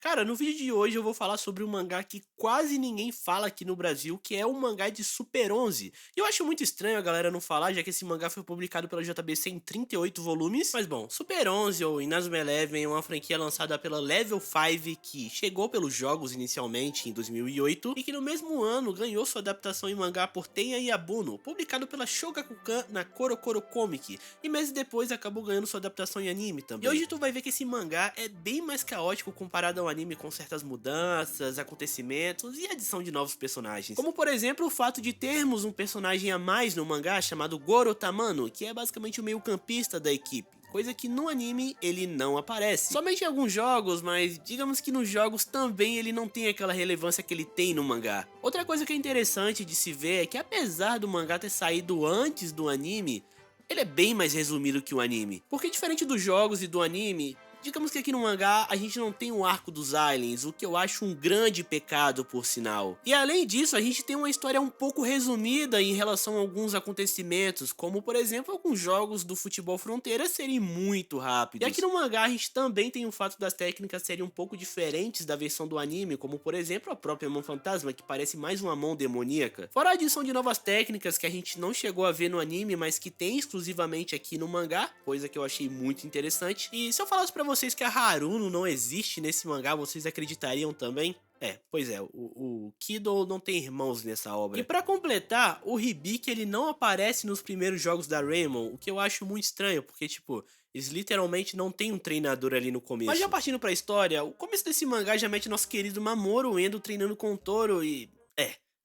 Cara, no vídeo de hoje eu vou falar sobre um mangá que quase ninguém fala aqui no Brasil, que é o mangá de Super 11. E eu acho muito estranho a galera não falar, já que esse mangá foi publicado pela JBC em 38 volumes. Mas bom, Super 11 ou Inazuma Eleven é uma franquia lançada pela Level 5 que chegou pelos jogos inicialmente em 2008 e que no mesmo ano ganhou sua adaptação em mangá por Tenya Yabuno, publicado pela Shogakukan na Korokoro Comic, e meses depois acabou ganhando sua adaptação em anime também. E hoje tu vai ver que esse mangá é bem mais caótico comparado ao anime, com certas mudanças, acontecimentos e adição de novos personagens. Como por exemplo o fato de termos um personagem a mais no mangá chamado Goro Tamano, que é basicamente o meio-campista da equipe. Coisa que no anime ele não aparece. Somente em alguns jogos, mas digamos que nos jogos também ele não tem aquela relevância que ele tem no mangá. Outra coisa que é interessante de se ver é que apesar do mangá ter saído antes do anime, ele é bem mais resumido que o anime. Porque diferente dos jogos e do anime, digamos que aqui no mangá a gente não tem o arco dos aliens, o que eu acho um grande pecado por sinal. E além disso, a gente tem uma história um pouco resumida em relação a alguns acontecimentos, como por exemplo alguns jogos do futebol fronteira serem muito rápidos. E aqui no mangá a gente também tem o fato das técnicas serem um pouco diferentes da versão do anime, como por exemplo a própria mão fantasma, que parece mais uma mão demoníaca. Fora a adição de novas técnicas que a gente não chegou a ver no anime, mas que tem exclusivamente aqui no mangá, coisa que eu achei muito interessante. E se eu falasse pra vocês que a Haruno não existe nesse mangá, vocês acreditariam também? Pois é, o Kido não tem irmãos nessa obra. E pra completar, o Hibiki ele não aparece nos primeiros jogos da Raymond, o que eu acho muito estranho, porque tipo, eles literalmente não tem um treinador ali no começo. Mas já partindo pra história, o começo desse mangá já mete nosso querido Mamoru Endo treinando com o Toro e...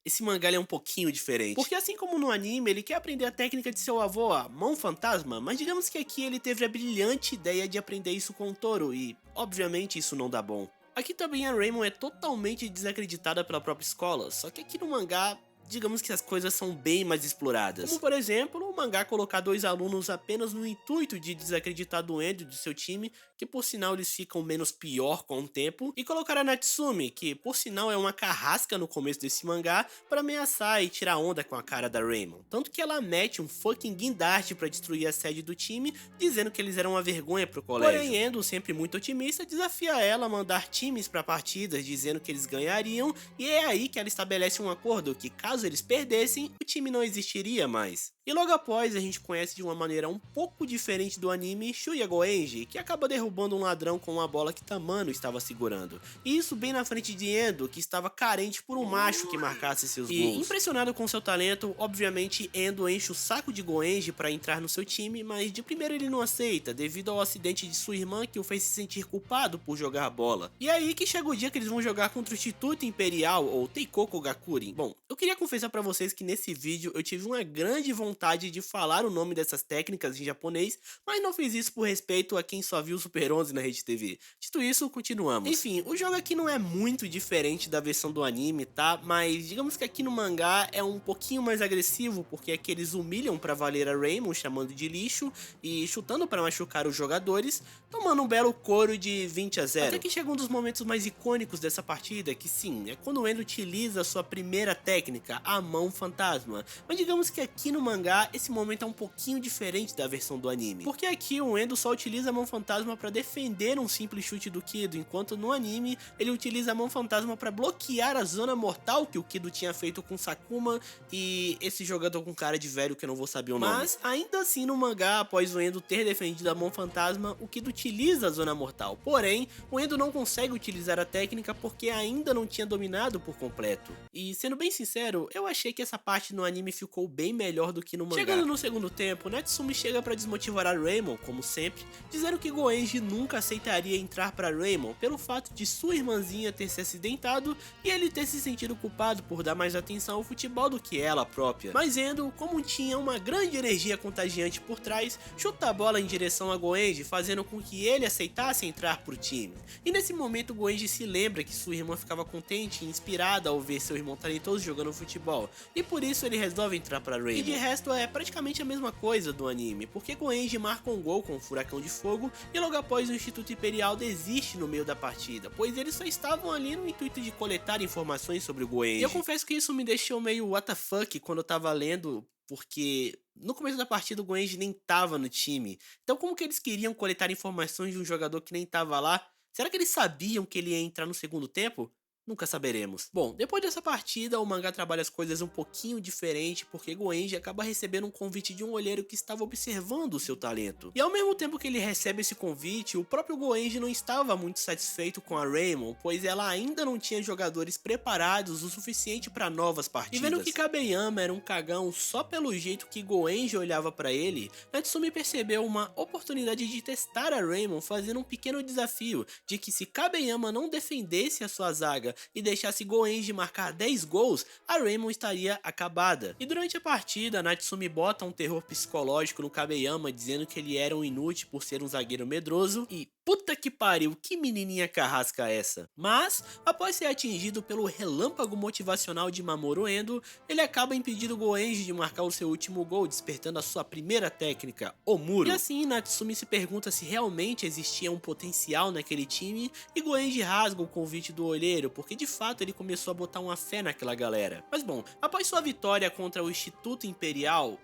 esse mangá ele é um pouquinho diferente. Porque assim como no anime, ele quer aprender a técnica de seu avô, a mão fantasma, mas digamos que aqui ele teve a brilhante ideia de aprender isso com o Toro e, obviamente, isso não dá bom. Aqui também a Raymond é totalmente desacreditada pela própria escola, só que aqui no mangá, digamos que as coisas são bem mais exploradas. Como por exemplo, o mangá colocar dois alunos apenas no intuito de desacreditar do Endo e do seu time, que por sinal eles ficam menos pior com o tempo, e colocar a Natsumi, que por sinal é uma carrasca no começo desse mangá, para ameaçar e tirar onda com a cara da Raymond. Tanto que ela mete um fucking guindaste para destruir a sede do time, dizendo que eles eram uma vergonha pro colégio. Porém, Endo, sempre muito otimista, desafia ela a mandar times para partidas, dizendo que eles ganhariam, e é aí que ela estabelece um acordo que caso eles perdessem, o time não existiria mais. E logo após, a gente conhece de uma maneira um pouco diferente do anime Shuya Goenji, que acaba derrubando um ladrão com uma bola que Tamano estava segurando. E isso bem na frente de Endo, que estava carente por um macho que marcasse seus gols. E impressionado com seu talento, obviamente Endo enche o saco de Goenji para entrar no seu time, mas de primeiro ele não aceita, devido ao acidente de sua irmã que o fez se sentir culpado por jogar bola. E é aí que chega o dia que eles vão jogar contra o Instituto Imperial, ou Teikoku Gakurin. Bom, eu queria confessar para vocês que nesse vídeo eu tive uma grande vontade de falar o nome dessas técnicas em japonês, mas não fiz isso por respeito a quem só viu Super 11 na Rede TV. Dito isso, continuamos. Enfim, o jogo aqui não é muito diferente da versão do anime, tá? Mas digamos que aqui no mangá é um pouquinho mais agressivo, porque aqui eles humilham pra valer a Raymond, chamando de lixo e chutando para machucar os jogadores, tomando um belo couro de 20-0. Até que chega um dos momentos mais icônicos dessa partida, que sim, é quando o Endo utiliza a sua primeira técnica, a mão fantasma. Mas digamos que aqui no mangá esse momento é um pouquinho diferente da versão do anime, porque aqui o Endo só utiliza a mão fantasma para defender um simples chute do Kido, enquanto no anime ele utiliza a mão fantasma para bloquear a zona mortal que o Kido tinha feito com Sakuma e esse jogador com cara de velho que eu não vou saber o nome. Mas ainda assim no mangá, após o Endo ter defendido a mão fantasma, o Kido utiliza a zona mortal, porém o Endo não consegue utilizar a técnica porque ainda não tinha dominado por completo. E sendo bem sincero, eu achei que essa parte no anime ficou bem melhor do que no mangá. Chegando no segundo tempo, Natsumi chega para desmotivar a Raymond, como sempre, dizendo que Goenji nunca aceitaria entrar para Raymond pelo fato de sua irmãzinha ter se acidentado e ele ter se sentido culpado por dar mais atenção ao futebol do que ela própria. Mas Endo, como tinha uma grande energia contagiante por trás, chuta a bola em direção a Goenji, fazendo com que ele aceitasse entrar pro time. E nesse momento Goenji se lembra que sua irmã ficava contente e inspirada ao ver seu irmão talentoso jogando futebol, e por isso ele resolve entrar para Raymond. E de resto é praticamente a mesma coisa do anime, porque Goenji marca um gol com um furacão de fogo e logo após o Instituto Imperial desiste no meio da partida, pois eles só estavam ali no intuito de coletar informações sobre o Goenji. E eu confesso que isso me deixou meio what the fuck quando eu tava lendo, porque no começo da partida o Goenji nem tava no time, então como que eles queriam coletar informações de um jogador que nem tava lá? Será que eles sabiam que ele ia entrar no segundo tempo? Nunca saberemos. Bom, depois dessa partida, o mangá trabalha as coisas um pouquinho diferente, porque Goenji acaba recebendo um convite de um olheiro que estava observando o seu talento. E ao mesmo tempo que ele recebe esse convite, o próprio Goenji não estava muito satisfeito com a Raymond, pois ela ainda não tinha jogadores preparados o suficiente para novas partidas. E vendo que Kabeyama era um cagão só pelo jeito que Goenji olhava para ele, Natsumi percebeu uma oportunidade de testar a Raymond fazendo um pequeno desafio, de que se Kabeyama não defendesse a sua zaga e deixasse Goenji marcar 10 gols, a Raymond estaria acabada. E durante a partida, Natsumi bota um terror psicológico no Kabeyama, dizendo que ele era um inútil por ser um zagueiro medroso e puta que pariu, que menininha carrasca essa. Mas, após ser atingido pelo relâmpago motivacional de Mamoru Endo, ele acaba impedindo Goenji de marcar o seu último gol, despertando a sua primeira técnica, o muro. E assim, Natsumi se pergunta se realmente existia um potencial naquele time, e Goenji rasga o convite do olheiro, porque de fato ele começou a botar uma fé naquela galera. Mas bom, após sua vitória contra o Instituto Imperial,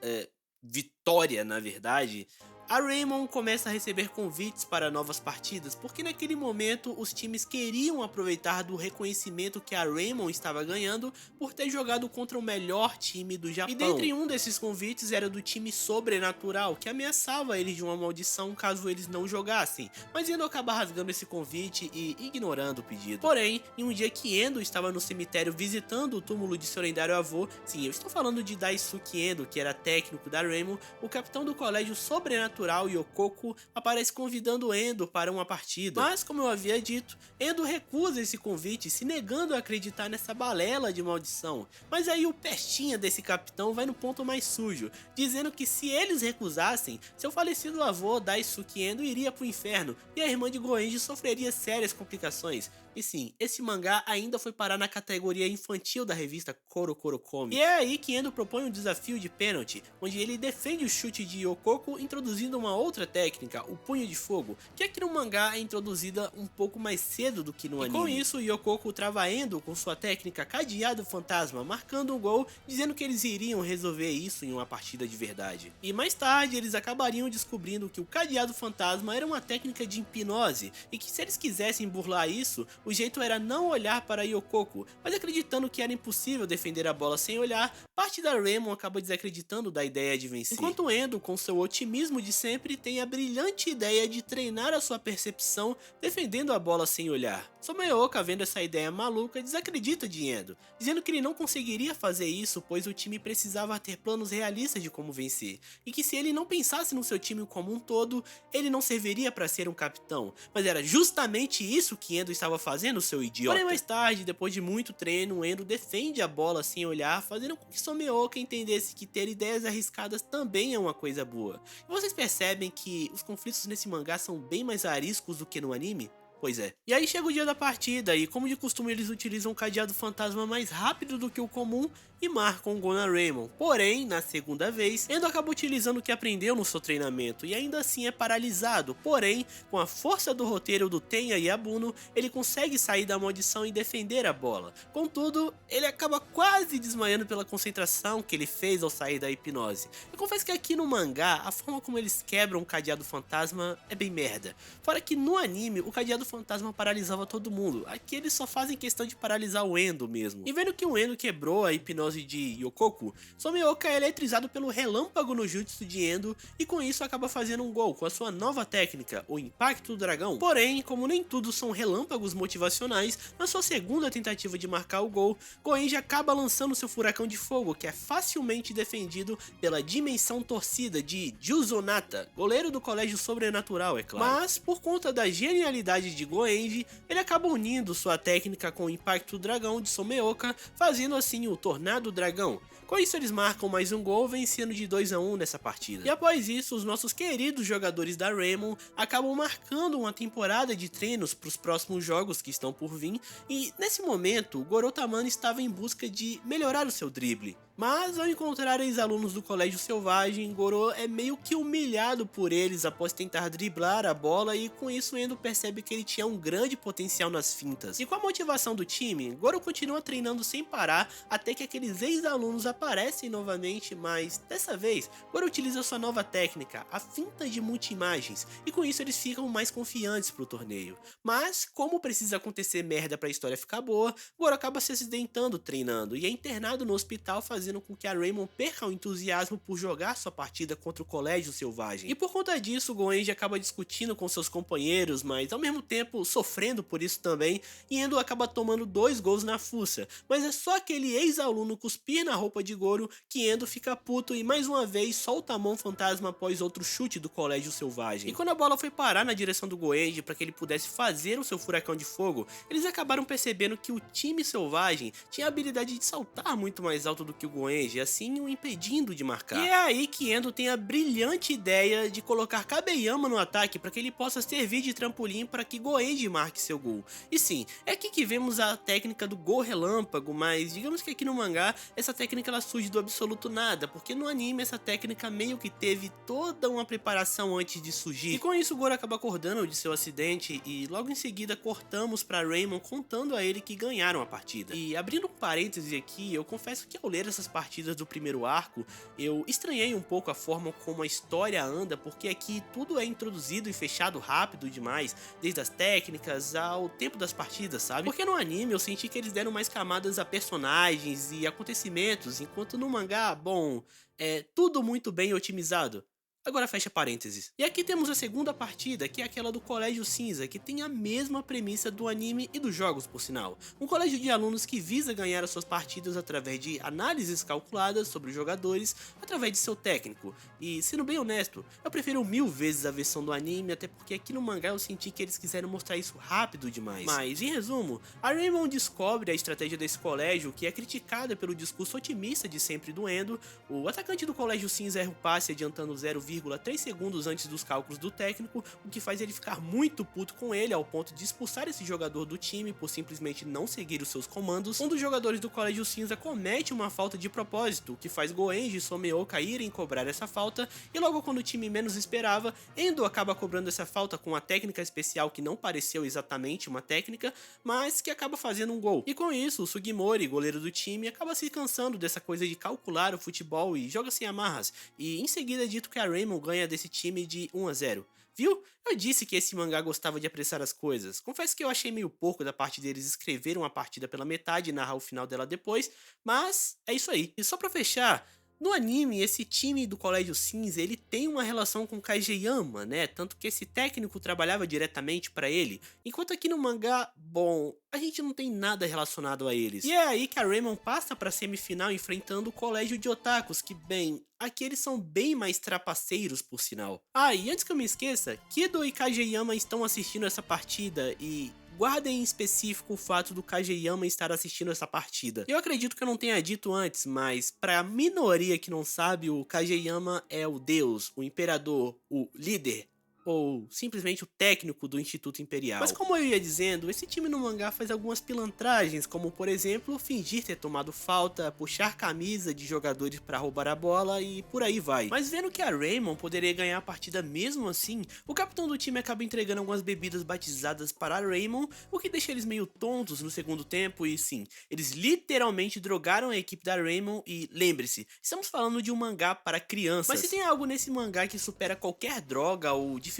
vitória na verdade, a Raymond começa a receber convites para novas partidas, porque naquele momento os times queriam aproveitar do reconhecimento que a Raymond estava ganhando por ter jogado contra o melhor time do Japão. E dentre um desses convites era do time Sobrenatural, que ameaçava eles de uma maldição caso eles não jogassem, mas Endo acaba rasgando esse convite e ignorando o pedido. Porém, em um dia que Endo estava no cemitério visitando o túmulo de seu lendário avô, sim, eu estou falando de Daisuke Endo, que era técnico da Raymond, o capitão do colégio Sobrenatural Yokoko aparece convidando Endo para uma partida. Mas, como eu havia dito, Endo recusa esse convite, se negando a acreditar nessa balela de maldição. Mas aí o pestinha desse capitão vai no ponto mais sujo, dizendo que se eles recusassem, seu falecido avô Daisuke Endo iria pro inferno e a irmã de Goenji sofreria sérias complicações. E sim, esse mangá ainda foi parar na categoria infantil da revista Korokorokomi. E é aí que Endo propõe um desafio de pênalti, onde ele defende o chute de Yokoko introduzindo uma outra técnica, o punho de fogo, que aqui no mangá é introduzida um pouco mais cedo do que no anime. Com isso, Yokoko trava Endo com sua técnica cadeado fantasma, marcando um gol, dizendo que eles iriam resolver isso em uma partida de verdade. E mais tarde, eles acabariam descobrindo que o cadeado fantasma era uma técnica de hipnose, e que se eles quisessem burlar isso, o jeito era não olhar para Yokoko, mas acreditando que era impossível defender a bola sem olhar, parte da Raymond acaba desacreditando da ideia de vencer. Enquanto Endo, com seu otimismo de sempre, tem a brilhante ideia de treinar a sua percepção defendendo a bola sem olhar. Someoka, vendo essa ideia maluca, desacredita de Endo, dizendo que ele não conseguiria fazer isso pois o time precisava ter planos realistas de como vencer, e que se ele não pensasse no seu time como um todo, ele não serviria para ser um capitão, mas era justamente isso que Endo estava fazendo, seu idiota. Porém, mais tarde, depois de muito treino, Endo defende a bola sem olhar, fazendo com que Someoka entendesse que ter ideias arriscadas também é uma coisa boa. E vocês percebem que os conflitos nesse mangá são bem mais ariscos do que no anime? Pois é. E aí chega o dia da partida e, como de costume, eles utilizam um cadeado fantasma mais rápido do que o comum e marcam um gol na Raymond. Porém, na segunda vez, Endo acaba utilizando o que aprendeu no seu treinamento e ainda assim é paralisado. Porém, com a força do roteiro do Tenya e Abuno, ele consegue sair da maldição e defender a bola. Contudo, ele acaba quase desmaiando pela concentração que ele fez ao sair da hipnose. Eu confesso que aqui no mangá, a forma como eles quebram o cadeado fantasma é bem merda. Fora que no anime, o cadeado fantasma paralisava todo mundo. Aqui eles só fazem questão de paralisar o Endo mesmo. E vendo que o Endo quebrou a hipnose de Yokoko, Someoka é eletrizado pelo relâmpago no jutsu de Endo e com isso acaba fazendo um gol com a sua nova técnica, o Impacto do Dragão. Porém, como nem tudo são relâmpagos motivacionais, na sua segunda tentativa de marcar o gol, Goenji acaba lançando seu furacão de fogo, que é facilmente defendido pela dimensão torcida de Juzonata, goleiro do colégio Sobrenatural, é claro. Mas, por conta da genialidade de Goenji, ele acaba unindo sua técnica com o Impacto do Dragão de Someoka, fazendo assim o Tornado Dragão. Com isso eles marcam mais um gol, vencendo de 2-1 nessa partida. E após isso, os nossos queridos jogadores da Raymond acabam marcando uma temporada de treinos para os próximos jogos que estão por vir, e nesse momento, o Gorotamano estava em busca de melhorar o seu drible. Mas ao encontrar ex-alunos do Colégio Selvagem, Goro é meio que humilhado por eles após tentar driblar a bola e com isso Endo percebe que ele tinha um grande potencial nas fintas. E com a motivação do time, Goro continua treinando sem parar até que aqueles ex-alunos aparecem novamente, mas dessa vez Goro utiliza sua nova técnica, a finta de multi-imagens, e com isso eles ficam mais confiantes pro torneio. Mas como precisa acontecer merda pra história ficar boa, Goro acaba se acidentando treinando e é internado no hospital, fazendo com que a Raymond perca o entusiasmo por jogar sua partida contra o Colégio Selvagem. E por conta disso, Goenji acaba discutindo com seus companheiros, mas ao mesmo tempo sofrendo por isso também, e Endo acaba tomando 2 gols na fuça. Mas é só aquele ex-aluno cuspir na roupa de Goro que Endo fica puto e mais uma vez solta a mão fantasma após outro chute do Colégio Selvagem. E quando a bola foi parar na direção do Goenji para que ele pudesse fazer o seu furacão de fogo, eles acabaram percebendo que o time selvagem tinha a habilidade de saltar muito mais alto do que o Goenji, assim o impedindo de marcar. E é aí que Endo tem a brilhante ideia de colocar Kabeyama no ataque para que ele possa servir de trampolim para que Goenji marque seu gol. E sim, é aqui que vemos a técnica do gol relâmpago, mas digamos que aqui no mangá essa técnica ela surge do absoluto nada, porque no anime essa técnica meio que teve toda uma preparação antes de surgir. E com isso o Goro acaba acordando de seu acidente e logo em seguida cortamos para Raymond contando a ele que ganharam a partida. E abrindo um parêntese aqui, eu confesso que ao ler essas partidas do primeiro arco, eu estranhei um pouco a forma como a história anda, porque aqui tudo é introduzido e fechado rápido demais, desde as técnicas ao tempo das partidas, sabe? Porque no anime eu senti que eles deram mais camadas a personagens e acontecimentos, enquanto no mangá, bom, é tudo muito bem otimizado. Agora fecha parênteses. E aqui temos a segunda partida, que é aquela do Colégio Cinza, que tem a mesma premissa do anime e dos jogos, por sinal. Um colégio de alunos que visa ganhar as suas partidas através de análises calculadas sobre os jogadores, através de seu técnico. E, sendo bem honesto, eu prefiro 1000 vezes a versão do anime, até porque aqui no mangá eu senti que eles quiseram mostrar isso rápido demais. Mas, em resumo, a Raymond descobre a estratégia desse colégio, que é criticada pelo discurso otimista de sempre do Endo. O atacante do Colégio Cinza erra o passe adiantando 0,3 segundos antes dos cálculos do técnico, o que faz ele ficar muito puto com ele, ao ponto de expulsar esse jogador do time por simplesmente não seguir os seus comandos. Um dos jogadores do Colégio Cinza comete uma falta de propósito, o que faz Goenji e Someo caírem em cobrar essa falta, e logo quando o time menos esperava, Endo acaba cobrando essa falta com uma técnica especial que não pareceu exatamente uma técnica, mas que acaba fazendo um gol. E com isso, o Sugimori, goleiro do time, acaba se cansando dessa coisa de calcular o futebol e joga sem amarras, e em seguida é dito que a Raymond ganha desse time de 1-0. Viu? Eu disse que esse mangá gostava de apressar as coisas. Confesso que eu achei meio pouco da parte deles escrever uma partida pela metade e narrar o final dela depois, mas é isso aí. E só pra fechar, no anime, esse time do Colégio Cinza, ele tem uma relação com Kageyama, né? Tanto que esse técnico trabalhava diretamente pra ele, enquanto aqui no mangá, bom, a gente não tem nada relacionado a eles. E é aí que a Raymond passa pra semifinal enfrentando o Colégio de Otakus, que bem, aqui eles são bem mais trapaceiros, por sinal. Ah, e antes que eu me esqueça, Kido e Kageyama estão assistindo essa partida e guardem em específico o fato do Kageyama estar assistindo essa partida. Eu acredito que eu não tenha dito antes, mas pra minoria que não sabe, o Kageyama é o deus, o imperador, o líder, ou simplesmente o técnico do Instituto Imperial. Mas como eu ia dizendo, esse time no mangá faz algumas pilantragens, como por exemplo, fingir ter tomado falta, puxar camisa de jogadores pra roubar a bola e por aí vai. Mas vendo que a Raymond poderia ganhar a partida mesmo assim, o capitão do time acaba entregando algumas bebidas batizadas para a Raymond, o que deixa eles meio tontos no segundo tempo e sim, eles literalmente drogaram a equipe da Raymond e lembre-se, estamos falando de um mangá para crianças. Mas se tem algo nesse mangá que supera qualquer droga ou dificuldades,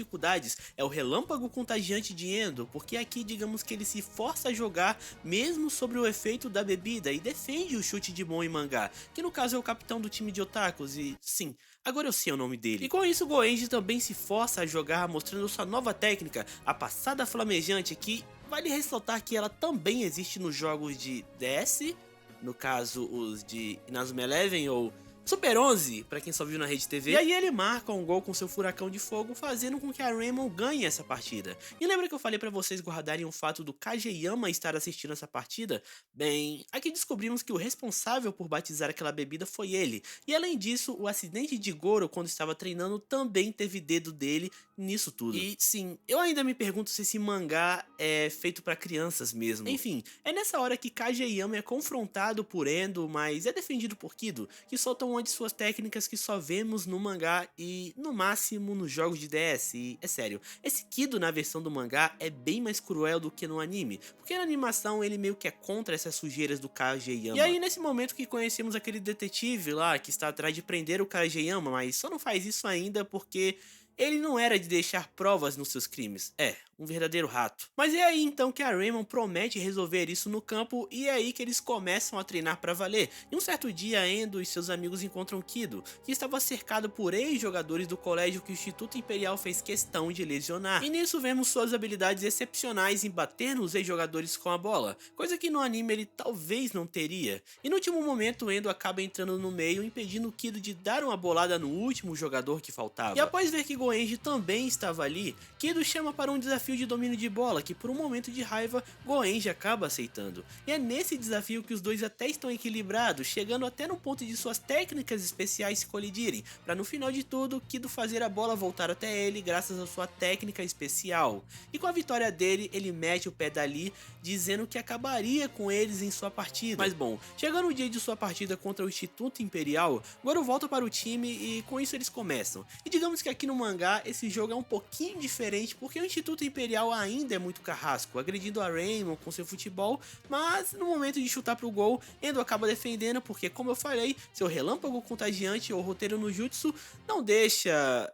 é o relâmpago contagiante de Endo, porque aqui digamos que ele se força a jogar mesmo sobre o efeito da bebida e defende o chute de Bon em mangá, que no caso é o capitão do time de otakus e sim, agora eu sei o nome dele. E com isso Goenji também se força a jogar mostrando sua nova técnica, a passada flamejante, que vale ressaltar que ela também existe nos jogos de DS, no caso os de Inazuma Eleven ou Super 11, pra quem só viu na Rede TV. E aí ele marca um gol com seu furacão de fogo, fazendo com que a Raymond ganhe essa partida. E lembra que eu falei pra vocês guardarem o fato do Kageyama estar assistindo essa partida? Bem, aqui descobrimos que o responsável por batizar aquela bebida foi ele. E além disso, o acidente de Goro quando estava treinando também teve dedo dele nisso tudo. E sim, eu ainda me pergunto se esse mangá é feito pra crianças mesmo. Enfim, é nessa hora que Kageyama é confrontado por Endo, mas é defendido por Kido, que solta uma de suas técnicas que só vemos no mangá e no máximo nos jogos de DS. E é sério, esse Kido na versão do mangá é bem mais cruel do que no anime, porque na animação ele meio que é contra essas sujeiras do Kageyama. E aí nesse momento que conhecemos aquele detetive lá que está atrás de prender o Kageyama, mas só não faz isso ainda porque ele não era de deixar provas nos seus crimes. É, um verdadeiro rato. Mas é aí então que a Raymond promete resolver isso no campo e é aí que eles começam a treinar pra valer. E um certo dia, Endo e seus amigos encontram Kido, que estava cercado por ex-jogadores do colégio que o Instituto Imperial fez questão de lesionar. E nisso vemos suas habilidades excepcionais em bater nos ex-jogadores com a bola, coisa que no anime ele talvez não teria. E no último momento, Endo acaba entrando no meio, impedindo Kido de dar uma bolada no último jogador que faltava. E após ver que Goenji também estava ali, Kido chama para um desafio de domínio de bola que por um momento de raiva Goenji acaba aceitando. E é nesse desafio que os dois até estão equilibrados, chegando até no ponto de suas técnicas especiais se colidirem, para no final de tudo Kido fazer a bola voltar até ele graças à sua técnica especial. E com a vitória dele, ele mete o pé dali, dizendo que acabaria com eles em sua partida. Mas bom, chegando o dia de sua partida contra o Instituto Imperial, Goro volta para o time e com isso eles começam. E digamos que aqui no mangá esse jogo é um pouquinho diferente porque o Instituto Imperial ainda é muito carrasco, agredindo a Raymond com seu futebol, mas no momento de chutar pro gol, Endo acaba defendendo porque, como eu falei, seu relâmpago contagiante ou roteiro no jutsu não deixa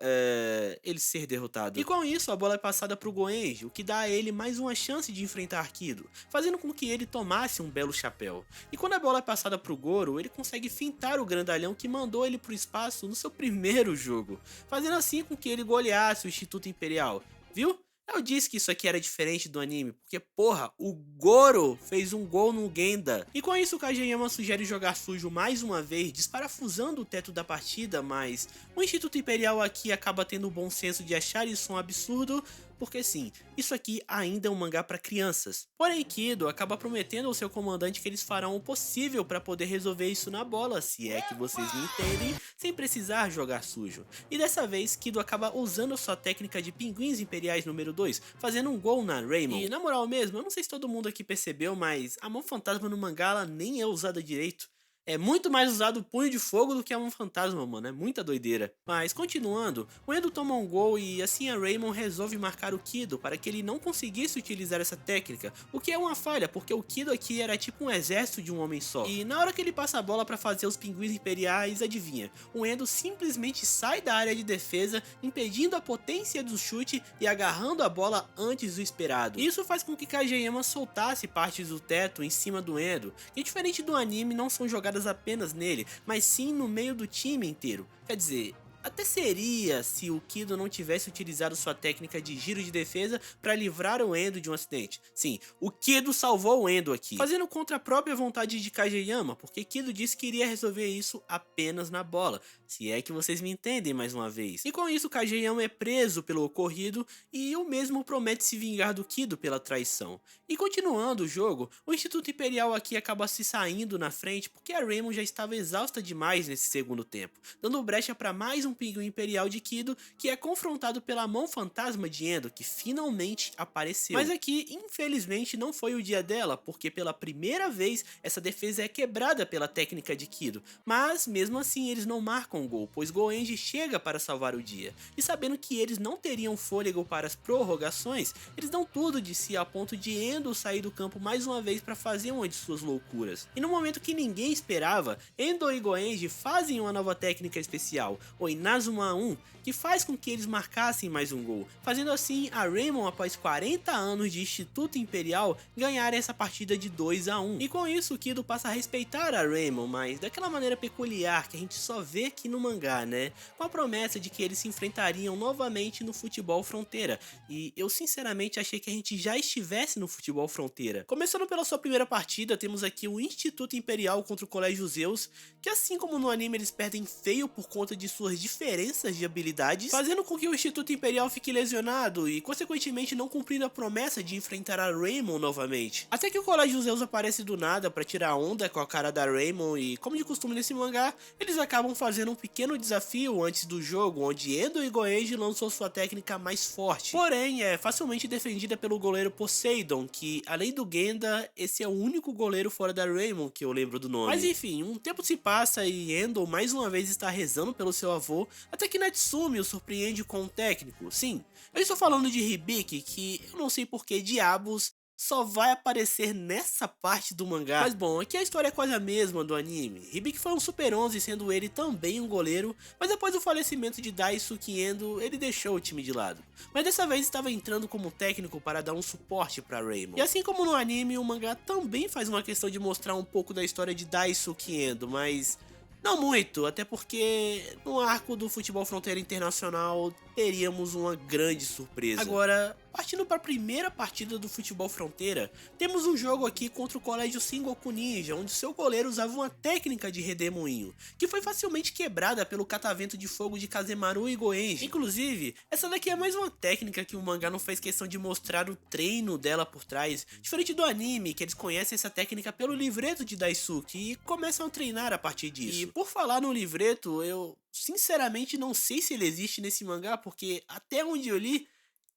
ele ser derrotado. E com isso, a bola é passada pro Goenji, o que dá a ele mais uma chance de enfrentar Kido, fazendo com que ele tomasse um belo chapéu. E quando a bola é passada pro Goro, ele consegue fintar o grandalhão que mandou ele pro espaço no seu primeiro jogo, fazendo assim com que ele goleasse o Instituto Imperial. Viu? Eu disse que isso aqui era diferente do anime, porque porra, o Goro fez um gol no Genda. E com isso o Kageyama sugere jogar sujo mais uma vez, desparafusando o teto da partida, mas o Instituto Imperial aqui acaba tendo o bom senso de achar isso um absurdo, porque sim, isso aqui ainda é um mangá para crianças. Porém, Kido acaba prometendo ao seu comandante que eles farão o possível para poder resolver isso na bola, se é que vocês me entendem, sem precisar jogar sujo. E dessa vez, Kido acaba usando sua técnica de pinguins imperiais número 2, fazendo um gol na Raymond. E na moral mesmo, eu não sei se todo mundo aqui percebeu, mas a mão fantasma no mangá ela nem é usada direito. É muito mais usado o punho de fogo do que a mão fantasma, mano. É muita doideira. Mas, continuando, o Endo toma um gol e assim a Raymond resolve marcar o Kido para que ele não conseguisse utilizar essa técnica, o que é uma falha, porque o Kido aqui era tipo um exército de um homem só. E na hora que ele passa a bola para fazer os pinguins imperiais, adivinha? O Endo simplesmente sai da área de defesa, impedindo a potência do chute e agarrando a bola antes do esperado. Isso faz com que Kageyama soltasse partes do teto em cima do Endo, que diferente do anime não são jogadas apenas nele, mas sim no meio do time inteiro. Quer dizer, até seria se o Kido não tivesse utilizado sua técnica de giro de defesa para livrar o Endo de um acidente. Sim, o Kido salvou o Endo aqui, fazendo contra a própria vontade de Kageyama, porque Kido disse que iria resolver isso apenas na bola, se é que vocês me entendem mais uma vez. E com isso Kageyama é preso pelo ocorrido e o mesmo promete se vingar do Kido pela traição. E continuando o jogo, o Instituto Imperial aqui acaba se saindo na frente porque a Raymond já estava exausta demais nesse segundo tempo, dando brecha para mais um pinguim imperial de Kido, que é confrontado pela mão fantasma de Endo, que finalmente apareceu. Mas aqui, infelizmente, não foi o dia dela, porque pela primeira vez essa defesa é quebrada pela técnica de Kido. Mas mesmo assim eles não marcam gol, pois Goenji chega para salvar o dia. E sabendo que eles não teriam fôlego para as prorrogações, eles dão tudo de si a ponto de Endo sair do campo mais uma vez para fazer uma de suas loucuras. E no momento que ninguém esperava, Endo e Goenji fazem uma nova técnica especial, o Inazuma 1, que faz com que eles marcassem mais um gol, fazendo assim a Raymond, após 40 anos de Instituto Imperial, ganhar essa partida de 2-1. E com isso o Kido passa a respeitar a Raymond, mas daquela maneira peculiar que a gente só vê aqui no mangá, né? Com a promessa de que eles se enfrentariam novamente no Futebol Fronteira, e eu sinceramente achei que a gente já estivesse no Futebol Fronteira. Começando pela sua primeira partida, temos aqui o Instituto Imperial contra o Colégio Zeus, que assim como no anime eles perdem feio por conta de suas diferenças de habilidades, fazendo com que o Instituto Imperial fique lesionado e consequentemente não cumprindo a promessa de enfrentar a Raymond novamente. Até que o Colégio Zeus aparece do nada para tirar onda com a cara da Raymond e, como de costume nesse mangá, eles acabam fazendo um pequeno desafio antes do jogo, onde Endo e Goenji lançam sua técnica mais forte. Porém, é facilmente defendida pelo goleiro Poseidon, que além do Genda, esse é o único goleiro fora da Raymond que eu lembro do nome. Mas enfim, um tempo se passa e Endo mais uma vez está rezando pelo seu avô, até que Natsumi o surpreende com um técnico. Sim, eu estou falando de Hibiki, que eu não sei por que diabos só vai aparecer nessa parte do mangá. Mas bom, aqui a história é quase a mesma do anime. Hibiki foi um Super 11, sendo ele também um goleiro, mas depois do falecimento de Daisuke Endo, ele deixou o time de lado. Mas dessa vez estava entrando como técnico para dar um suporte para Raymond. E assim como no anime, o mangá também faz uma questão de mostrar um pouco da história de Daisuke Endo, mas não muito, até porque no arco do Futebol Fronteira Internacional teríamos uma grande surpresa. Agora, partindo para a primeira partida do Futebol Fronteira, temos um jogo aqui contra o Colégio Sengoku Ninja, onde seu goleiro usava uma técnica de redemoinho, que foi facilmente quebrada pelo catavento de fogo de Kazemaru e Goenji. Inclusive, essa daqui é mais uma técnica que o mangá não fez questão de mostrar o treino dela por trás, diferente do anime, que eles conhecem essa técnica pelo livreto de Daisuke e começam a treinar a partir disso. E por falar no livreto, eu sinceramente não sei se ele existe nesse mangá, porque até onde eu li,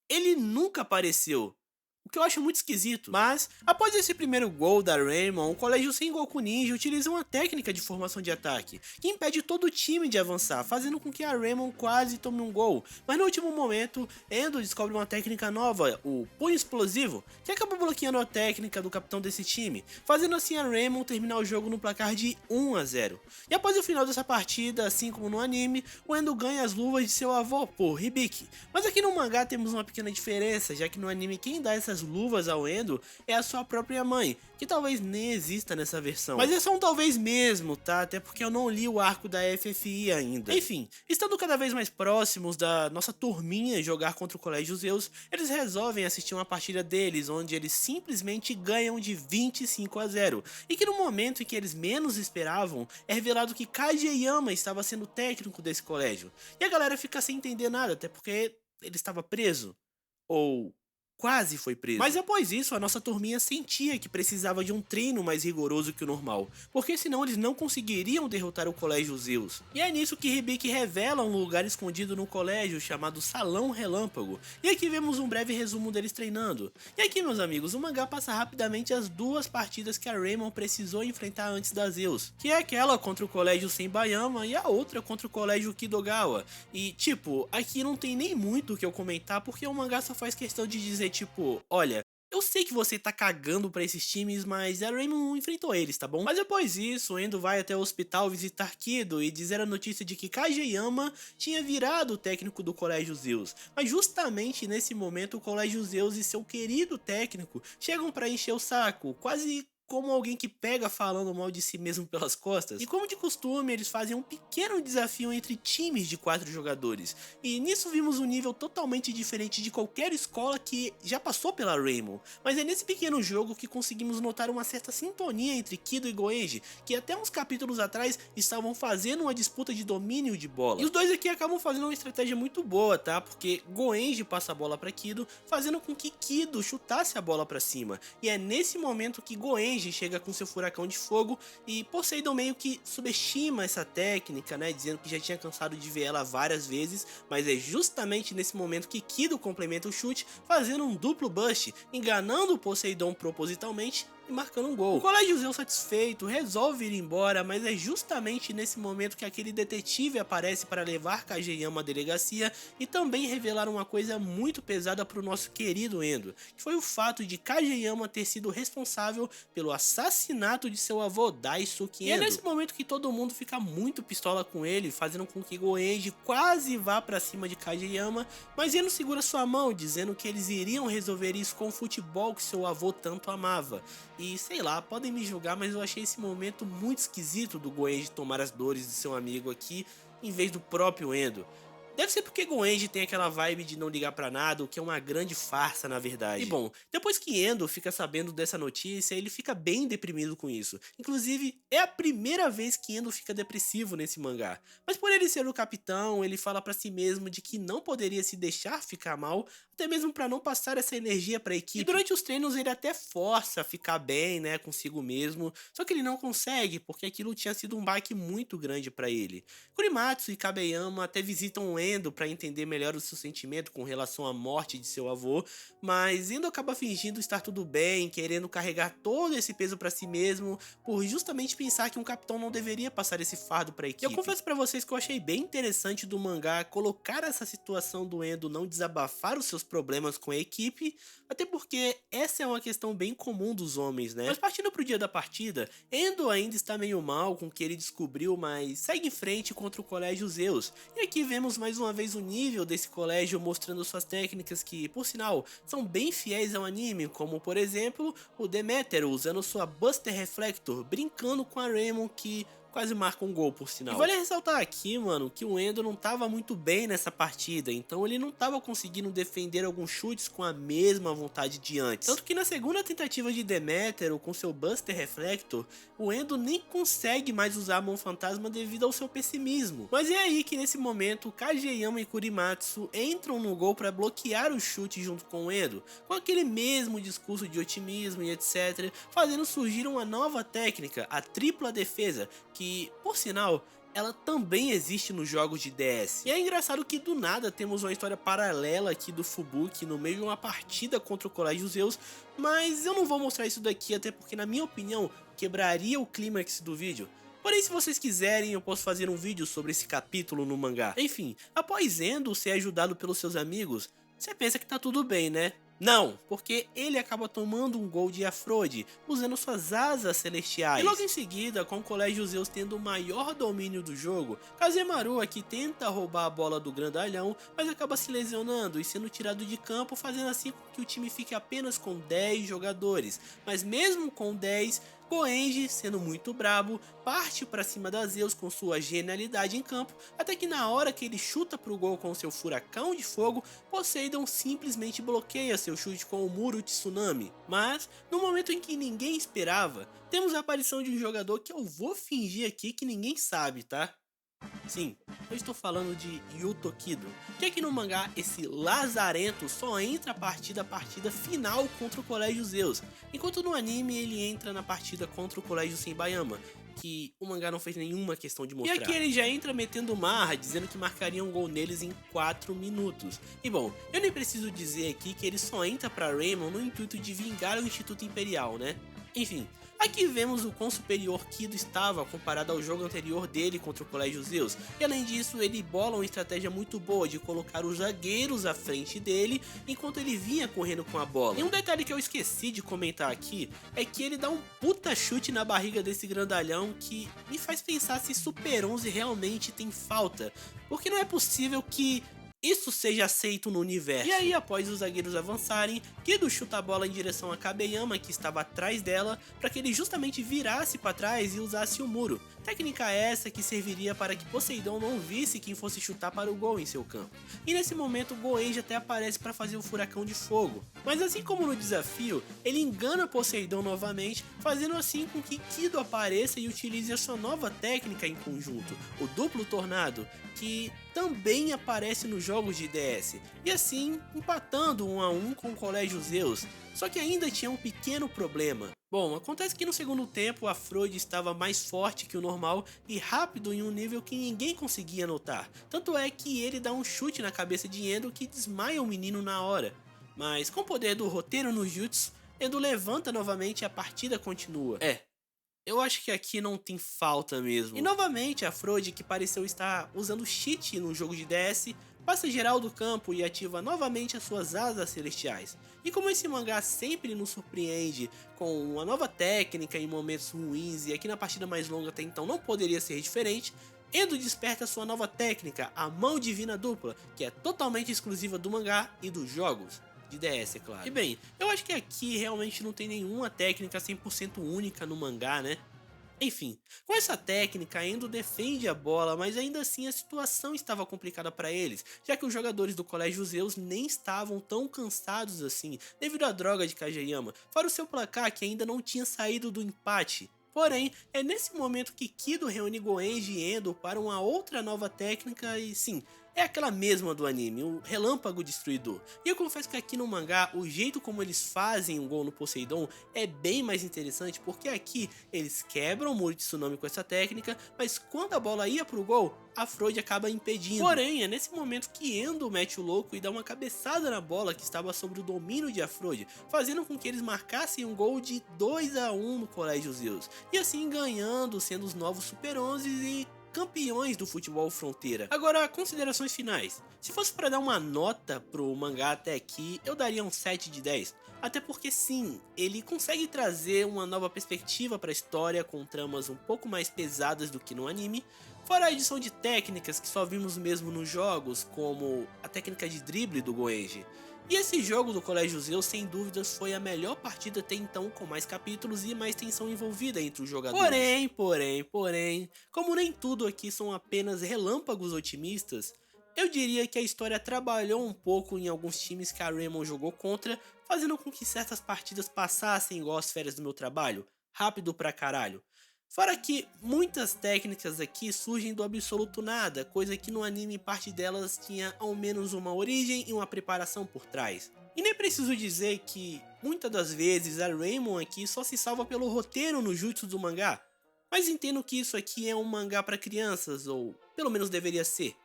ele nunca apareceu, o que eu acho muito esquisito. Mas, após esse primeiro gol da Raymond, o Colégio Sengoku Ninja utiliza uma técnica de formação de ataque, que impede todo o time de avançar, fazendo com que a Raymond quase tome um gol. Mas no último momento, Endo descobre uma técnica nova, o Punho Explosivo, que acaba bloqueando a técnica do capitão desse time, fazendo assim a Raymond terminar o jogo no placar de 1-0. E após o final dessa partida, assim como no anime, o Endo ganha as luvas de seu avô, por Hibiki. Mas aqui no mangá temos uma pequena diferença, já que no anime quem dá essas luvas ao Endo é a sua própria mãe, que talvez nem exista nessa versão. Mas é só um talvez mesmo, tá? Até porque eu não li o arco da FFI ainda. Enfim, estando cada vez mais próximos da nossa turminha jogar contra o Colégio Zeus, eles resolvem assistir uma partida deles, onde eles simplesmente ganham de 25-0. E que no momento em que eles menos esperavam, é revelado que Kageyama estava sendo técnico desse colégio. E a galera fica sem entender nada, até porque ele estava preso. Ou quase foi preso. Mas após isso, a nossa turminha sentia que precisava de um treino mais rigoroso que o normal, porque senão eles não conseguiriam derrotar o Colégio Zeus. E é nisso que Hibiki revela um lugar escondido no colégio chamado Salão Relâmpago, e aqui vemos um breve resumo deles treinando. E aqui, meus amigos, o mangá passa rapidamente as duas partidas que a Raymond precisou enfrentar antes da Zeus, que é aquela contra o Colégio Senbayama e a outra contra o Colégio Kidogawa. E tipo, aqui não tem nem muito o que eu comentar, porque o mangá só faz questão de dizer tipo, olha, eu sei que você tá cagando pra esses times, mas a Raymond enfrentou eles, tá bom? Mas após isso, Endo vai até o hospital visitar Kido e dizer a notícia de que Kageyama tinha virado o técnico do Colégio Zeus. Mas justamente nesse momento, o Colégio Zeus e seu querido técnico chegam pra encher o saco, quase como alguém que pega falando mal de si mesmo pelas costas. E como de costume, eles fazem um pequeno desafio entre times de 4 jogadores. E nisso vimos um nível totalmente diferente de qualquer escola que já passou pela Raymond. Mas é nesse pequeno jogo que conseguimos notar uma certa sintonia entre Kido e Goenji, que até uns capítulos atrás estavam fazendo uma disputa de domínio de bola. E os dois aqui acabam fazendo uma estratégia muito boa, tá? Porque Goenji passa a bola para Kido, fazendo com que Kido chutasse a bola para cima. E é nesse momento que Goenji chega com seu furacão de fogo e Poseidon meio que subestima essa técnica, né, dizendo que já tinha cansado de ver ela várias vezes, mas é justamente nesse momento que Kido complementa o chute, fazendo um duplo burst, enganando o Poseidon propositalmente e marcando um gol. O Colégio Zeus, satisfeito, resolve ir embora, mas é justamente nesse momento que aquele detetive aparece para levar Kageyama à delegacia e também revelar uma coisa muito pesada para o nosso querido Endo, que foi o fato de Kageyama ter sido responsável pelo assassinato de seu avô Daisuke Endo. E é nesse momento que todo mundo fica muito pistola com ele, fazendo com que Goenji quase vá para cima de Kageyama, mas Endo segura sua mão, dizendo que eles iriam resolver isso com o futebol que seu avô tanto amava. E sei lá, podem me julgar, mas eu achei esse momento muito esquisito do Goenji tomar as dores de seu amigo aqui, em vez do próprio Endo. Deve ser porque Goenji tem aquela vibe de não ligar pra nada, o que é uma grande farsa na verdade. E bom, depois que Endo fica sabendo dessa notícia, ele fica bem deprimido com isso. Inclusive, é a primeira vez que Endo fica depressivo nesse mangá. Mas por ele ser o capitão, ele fala pra si mesmo de que não poderia se deixar ficar mal, até mesmo pra não passar essa energia pra equipe. E durante os treinos ele até força a ficar bem, né, consigo mesmo, só que ele não consegue, porque aquilo tinha sido um baque muito grande pra ele. Kurimatsu e Kabeyama até visitam Endo para entender melhor o seu sentimento com relação à morte de seu avô, mas Endo acaba fingindo estar tudo bem, querendo carregar todo esse peso para si mesmo, por justamente pensar que um capitão não deveria passar esse fardo para a equipe. Eu confesso para vocês que eu achei bem interessante do mangá colocar essa situação do Endo não desabafar os seus problemas com a equipe, até porque essa é uma questão bem comum dos homens, né? Mas partindo pro dia da partida, Endo ainda está meio mal com o que ele descobriu, mas segue em frente contra o Colégio Zeus. E aqui vemos mais uma vez o nível desse colégio mostrando suas técnicas que, por sinal, são bem fiéis ao anime, como por exemplo, o Deméter usando sua Buster Reflector, brincando com a Raymond que quase marca um gol, por sinal. E vale ressaltar aqui, mano, que o Endo não tava muito bem nessa partida, então ele não tava conseguindo defender alguns chutes com a mesma vontade de antes. Tanto que na segunda tentativa de Deméter, com seu Buster Reflector, o Endo nem consegue mais usar a mão fantasma devido ao seu pessimismo. Mas é aí que nesse momento, Kageyama e Kurimatsu entram no gol para bloquear o chute junto com o Endo, com aquele mesmo discurso de otimismo e etc, fazendo surgir uma nova técnica, a tripla defesa, que, por sinal, ela também existe nos jogos de DS. E é engraçado que do nada temos uma história paralela aqui do Fubuki no meio de uma partida contra o Colégio Zeus, mas eu não vou mostrar isso daqui, até porque na minha opinião quebraria o clímax do vídeo. Porém, se vocês quiserem, eu posso fazer um vídeo sobre esse capítulo no mangá. Enfim, após Endo ser ajudado pelos seus amigos, você pensa que tá tudo bem, né? Não, porque ele acaba tomando um gol de Afrode, usando suas asas celestiais. E logo em seguida, com o Colégio Zeus tendo o maior domínio do jogo, Kazemaru aqui tenta roubar a bola do grandalhão, mas acaba se lesionando e sendo tirado de campo, fazendo assim com que o time fique apenas com 10 jogadores. Mas mesmo com 10, Goenji, sendo muito brabo, parte para cima da Zeus com sua genialidade em campo, até que na hora que ele chuta pro gol com seu furacão de fogo, Poseidon simplesmente bloqueia seu chute com o muro Tsunami. Mas, no momento em que ninguém esperava, temos a aparição de um jogador que eu vou fingir aqui que ninguém sabe, tá? Sim, eu estou falando de Yuto Kido, que aqui no mangá esse lazarento só entra a partir da partida final contra o Colégio Zeus, enquanto no anime ele entra na partida contra o Colégio Senbayama, que o mangá não fez nenhuma questão de mostrar. E aqui ele já entra metendo marra, dizendo que marcaria um gol neles em 4 minutos. E bom, eu nem preciso dizer aqui que ele só entra pra Raymond no intuito de vingar o Instituto Imperial, né? Enfim, aqui vemos o quão superior Kido estava comparado ao jogo anterior dele contra o Colégio Zeus, e além disso ele bola uma estratégia muito boa de colocar os zagueiros à frente dele enquanto ele vinha correndo com a bola. E um detalhe que eu esqueci de comentar aqui é que ele dá um puta chute na barriga desse grandalhão que me faz pensar se Super 11 realmente tem falta, porque não é possível que isso seja aceito no universo. E aí, após os zagueiros avançarem, Kido chuta a bola em direção a Kabeyama, que estava atrás dela, para que ele justamente virasse para trás e usasse o muro. Técnica essa que serviria para que Poseidon não visse quem fosse chutar para o gol em seu campo. E nesse momento, Goenji até aparece para fazer o furacão de fogo. Mas assim como no desafio, ele engana Poseidon novamente, fazendo assim com que Kido apareça e utilize a sua nova técnica em conjunto, o duplo tornado, que também aparece nos jogos de DS, e assim empatando 1 a 1 com o Colégio Zeus. Só que ainda tinha um pequeno problema. Bom, acontece que no segundo tempo a Freud estava mais forte que o normal e rápido em um nível que ninguém conseguia notar. Tanto é que ele dá um chute na cabeça de Endo que desmaia o menino na hora. Mas com o poder do roteiro no Jutsu, Endo levanta novamente e a partida continua. Eu acho que aqui não tem falta mesmo. E novamente, a Frode, que pareceu estar usando cheat no jogo de DS, passa geral do campo e ativa novamente as suas asas celestiais. E como esse mangá sempre nos surpreende com uma nova técnica em momentos ruins, e aqui na partida mais longa até então não poderia ser diferente, Endo desperta sua nova técnica, a Mão Divina Dupla, que é totalmente exclusiva do mangá e dos jogos. De DS, é claro. E bem, eu acho que aqui realmente não tem nenhuma técnica 100% única no mangá, né? Enfim, com essa técnica, Endo defende a bola, mas ainda assim a situação estava complicada para eles, já que os jogadores do Colégio Zeus nem estavam tão cansados assim, devido à droga de Kageyama, fora o seu placar que ainda não tinha saído do empate. Porém, é nesse momento que Kido reúne Goenji e Endo para uma outra nova técnica e sim, é aquela mesma do anime, o Relâmpago Destruidor. E eu confesso que aqui no mangá, o jeito como eles fazem o gol no Poseidon é bem mais interessante, porque aqui eles quebram o muro de tsunami com essa técnica, mas quando a bola ia pro gol, a Frode acaba impedindo. Porém, é nesse momento que Endo mete o louco e dá uma cabeçada na bola que estava sob o domínio de Afrode, fazendo com que eles marcassem um gol de 2-1 no Colégio Zeus, e assim ganhando, sendo os novos Super 11 e campeões do futebol fronteira. Agora, considerações finais. Se fosse para dar uma nota pro mangá até aqui, eu daria um 7 de 10. Até porque sim, ele consegue trazer uma nova perspectiva para a história com tramas um pouco mais pesadas do que no anime, fora a edição de técnicas que só vimos mesmo nos jogos, como a técnica de drible do Goenji. E esse jogo do Colégio Zeus, sem dúvidas, foi a melhor partida até então, com mais capítulos e mais tensão envolvida entre os jogadores. Porém, como nem tudo aqui são apenas relâmpagos otimistas, eu diria que a história trabalhou um pouco em alguns times que a Raymond jogou contra, fazendo com que certas partidas passassem igual as férias do meu trabalho, rápido pra caralho. Fora que muitas técnicas aqui surgem do absoluto nada, coisa que no anime parte delas tinha ao menos uma origem e uma preparação por trás. E nem preciso dizer que muitas das vezes a Raymond aqui só se salva pelo roteiro no jutsu do mangá, mas entendo que isso aqui é um mangá para crianças, ou pelo menos deveria ser.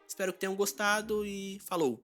Espero que tenham gostado e falou!